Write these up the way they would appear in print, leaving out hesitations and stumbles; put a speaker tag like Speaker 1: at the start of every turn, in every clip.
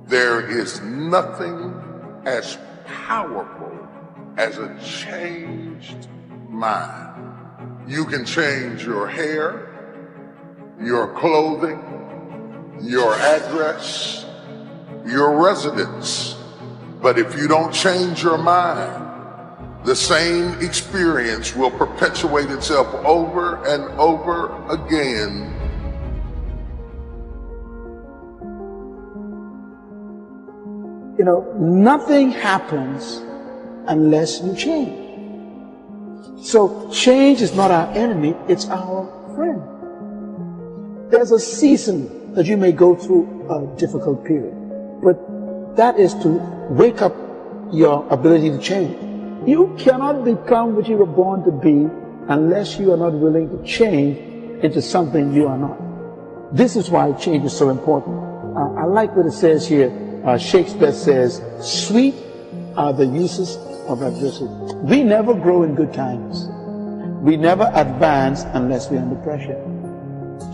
Speaker 1: There is nothing as powerful as a changed mind. You can change your hair, your clothing, your address, your residence. But if you don't change your mind, the same experience will perpetuate itself over and over again.
Speaker 2: You know, nothing happens unless you change. So change is not our enemy, it's our friend. There's a season that you may go through a difficult period, but that is to wake up your ability to change. You cannot become what you were born to be unless you are not willing to change into something you are not. This is why change is so important. I like what it says here. Shakespeare says, sweet are the uses of adversity. We never grow in good times. We never advance unless we're under pressure.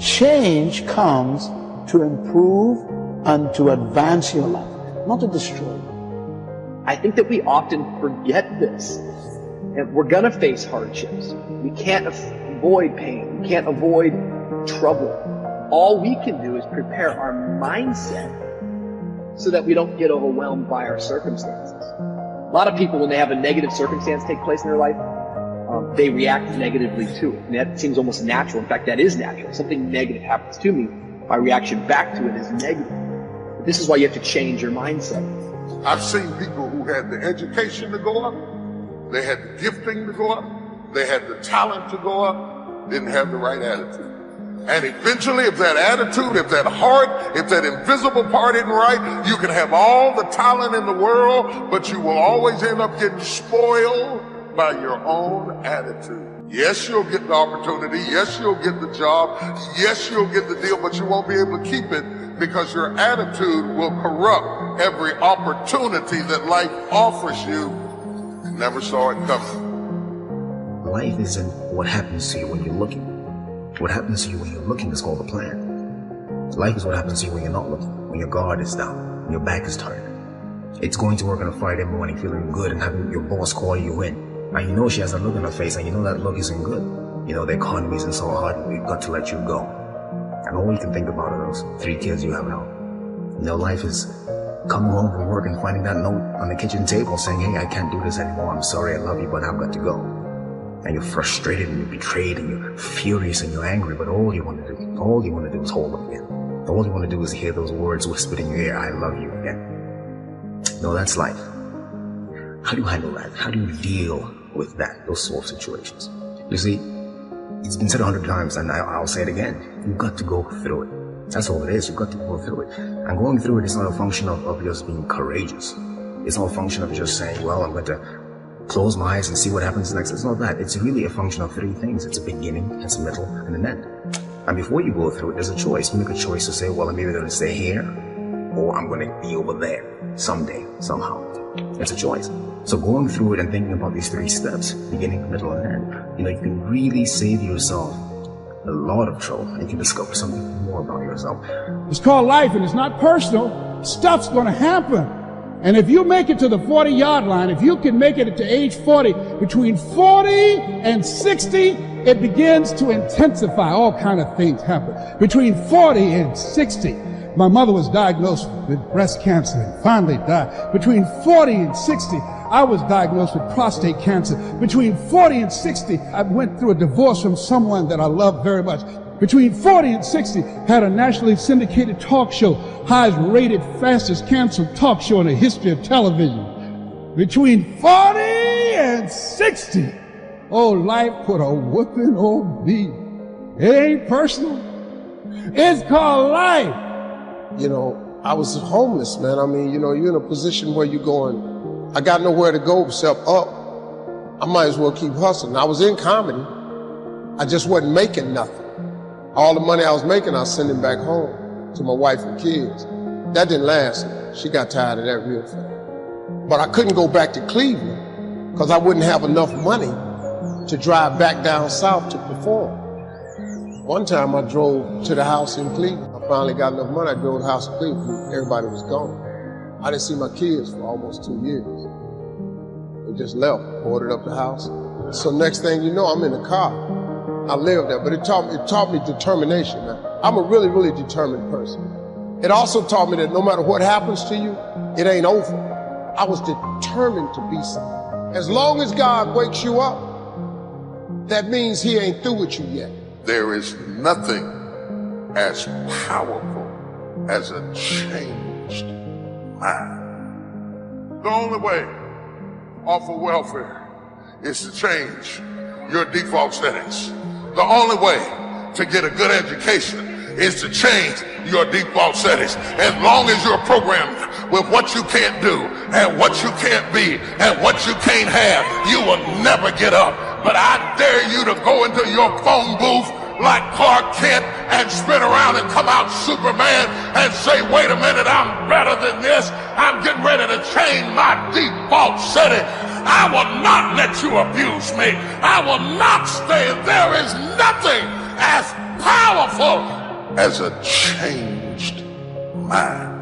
Speaker 2: Change comes to improve and to advance your life, not to destroy you.
Speaker 3: I think that we often forget this. And we're going to face hardships. We can't avoid pain. We can't avoid trouble. All we can do is prepare our mindset so that we don't get overwhelmed by our circumstances. A lot of people, when they have a negative circumstance take place in their life, they react negatively to it. And that seems almost natural. In fact, that is natural. Something negative happens to me, my reaction back to it is negative. But this is why you have to change your mindset.
Speaker 1: I've seen people who had the education to go up, they had the gifting to go up, they had the talent to go up, didn't have the right attitude. And eventually, if that attitude, if that heart, if that invisible part isn't right, you can have all the talent in the world, but you will always end up getting spoiled by your own attitude. Yes, you'll get the opportunity. Yes, you'll get the job. Yes, you'll get the deal, but you won't be able to keep it because your attitude will corrupt every opportunity that life offers you. You never saw it coming.
Speaker 4: Life isn't what happens to you when you're looking. What happens to you when you're looking is called a plan. Life is what happens to you when you're not looking, when your guard is down, when your back is turned. It's going to work on a Friday morning feeling good and having your boss call you in. And you know she has a look on her face and you know that look isn't good. You know the economy isn't so hard and we've got to let you go. And all you can think about are those 3 kids you have at home. You know, life is coming home from work and finding that note on the kitchen table saying, hey, I can't do this anymore. I'm sorry, I love you, but I've got to go. And you're frustrated and you're betrayed and you're furious and you're angry, but all you want to do is hold them again. All you want to do is hear those words whispered in your ear, I love you again. No, that's life. How do you handle that? How do you deal with that, those sort of situations? You see, it's been said 100 times and I'll say it again. You've got to go through it. That's all it is. You've got to go through it. And going through it is not a function of just being courageous. It's not a function of just saying, well, I'm going to close my eyes and see what happens next. It's not that. It's really a function of 3 things. It's a beginning, it's a middle, and an end. And before you go through it, there's a choice. You make a choice to say, well, I'm either going to stay here or I'm going to be over there someday, somehow. It's a choice. So going through it and thinking about these 3 steps, beginning, middle, and end, you know, you can really save yourself a lot of trouble and you can discover something more about yourself.
Speaker 5: It's called life and it's not personal. Stuff's going to happen. And if you make it to the 40-yard line, if you can make it to age 40, between 40 and 60, it begins to intensify. All kind of things happen. Between 40 and 60, my mother was diagnosed with breast cancer and finally died. Between 40 and 60, I was diagnosed with prostate cancer. Between 40 and 60, I went through a divorce from someone that I loved very much. Between 40 and 60, had a nationally syndicated talk show, highest rated, fastest canceled talk show in the history of television. Between 40 and 60, oh, life put a whooping on me. It ain't personal. It's called life.
Speaker 6: You know, I was homeless, man. I mean, you know, you're in a position where you're going, I got nowhere to go except up. I might as well keep hustling. I was in comedy. I just wasn't making nothing. All the money I was making, I was sending back home to my wife and kids. That didn't last. She got tired of that real fast. But I couldn't go back to Cleveland because I wouldn't have enough money to drive back down south to perform. One time I drove to the house in Cleveland. I finally got enough money. I drove to the house in Cleveland. Everybody was gone. I didn't see my kids for almost 2 years. They just left, boarded up the house. So next thing you know, I'm in the car. I lived there, but it taught me determination, man. I'm a really, really determined person. It also taught me that no matter what happens to you, it ain't over. I was determined to be something. As long as God wakes you up, that means he ain't through with you yet.
Speaker 1: There is nothing as powerful as a changed mind. The only way off of welfare is to change your default settings. The only way to get a good education is to change your default settings. As long as you're programmed with what you can't do and what you can't be and what you can't have, you will never get up. But I dare you to go into your phone booth like Clark Kent and spin around and come out Superman and say, wait a minute, I'm better than this. I'm getting ready to change my default setting. I will not let you abuse me. I will not stay. There is nothing as powerful as a changed mind.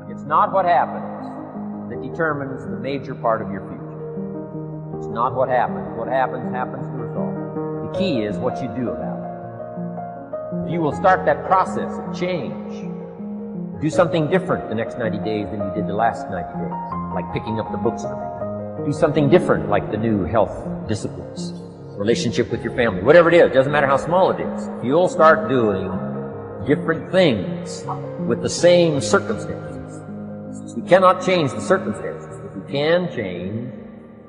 Speaker 7: It's not what happens that determines the major part of your future. It's not what happens. What happens, happens to us all. The key is what you do about it. If you will start that process of change, do something different the next 90 days than you did the last 90 days, like picking up the books to read. Do something different, like the new health disciplines, relationship with your family, whatever it is, doesn't matter how small it is. You'll start doing different things with the same circumstances. Since we cannot change the circumstances, but we can change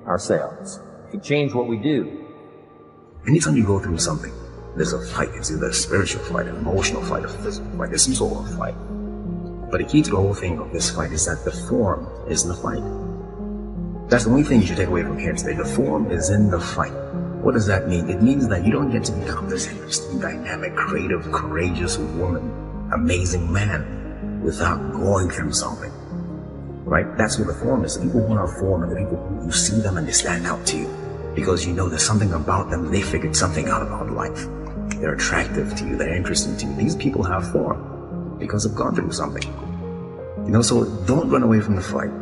Speaker 7: ourselves. We can change what we do.
Speaker 4: Anytime you go through something, there's a fight. It's either a spiritual fight, an emotional fight, a physical fight. There's some sort of fight. But the key to the whole thing of this fight is that the form is in the fight. That's the only thing you should take away from here today. The form is in the fight. What does that mean? It means that you don't get to become this interesting, dynamic, creative, courageous woman, amazing man without going through something. Right? That's what the form is. The people who are form and the people who you see them and they stand out to you because you know there's something about them. They figured something out about life. They're attractive to you. They're interesting to you. These people have form because they've gone through something. You know, so don't run away from the fight.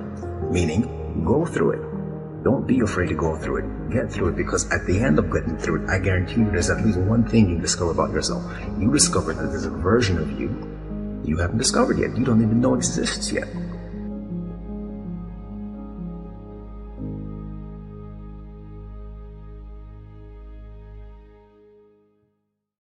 Speaker 4: Meaning, go through it. Don't be afraid to go through it. Get through it, because at the end of getting through it, I guarantee you there's at least one thing you discover about yourself. You discover that there's a version of you haven't discovered yet. You don't even know exists yet.